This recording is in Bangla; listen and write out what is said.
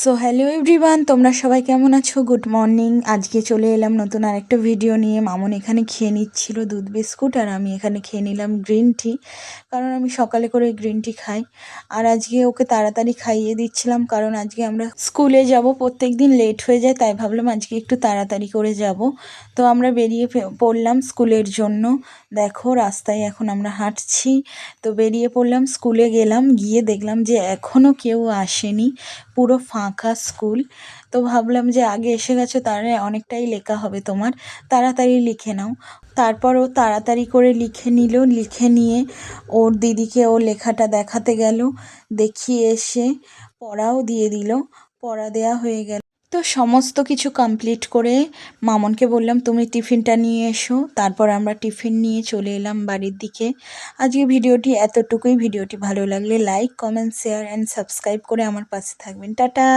সো হ্যালো এভরিওয়ান, তোমরা সবাই কেমন আছো? Good morning. আজকে চলে এলাম নতুন আরেকটা ভিডিও নিয়ে। মামন এখানে খেয়ে নিচ্ছিল দুধ বিস্কুট, আর আমি এখানে খেয়ে নিলাম গ্রিন টি, কারণ আমি সকালে করে গ্রিন টি খাই। আর আজকে ওকে তাড়াতাড়ি খাইয়ে দিচ্ছিলাম, কারণ আজকে আমরা স্কুলে যাব, প্রত্যেক দিন লেট হয়ে যায়, তাই ভাবলাম আজকে একটু তাড়াতাড়ি করে যাব। তো আমরা বেরিয়ে পড়লাম স্কুলের জন্য। দেখো রাস্তায় এখন আমরা হাঁটছি। তো বেরিয়ে পড়লাম, স্কুলে গেলাম, গিয়ে দেখলাম যে এখনও কেউ আসেনি, পুরো ফাঁকা স্কুল। তো ভাবলাম যে আগে এসে গেছো, তাহলে অনেকটাই লেখা হবে তোমার, তাড়াতাড়ি লিখে নাও। তারপর ও তাড়াতাড়ি করে লিখে নিল, লিখে নিয়ে ওর দিদিকে ও লেখাটা দেখাতে গেল, দেখিয়ে এসে পড়াও দিয়ে দিল, পড়া দেয়া হয়ে গেল। তো সমস্ত কিছু কমপ্লিট করে মামনকে বললাম তুমি টিফিনটা নিয়ে এসো। তারপর আমরা টিফিন নিয়ে চলে এলাম বাড়ির দিকে। আজকে ভিডিওটি এতটুকুই। ভিডিওটি ভালো লাগলে like, comment, share and subscribe করে আমার পাশে থাকবেন। টাটা।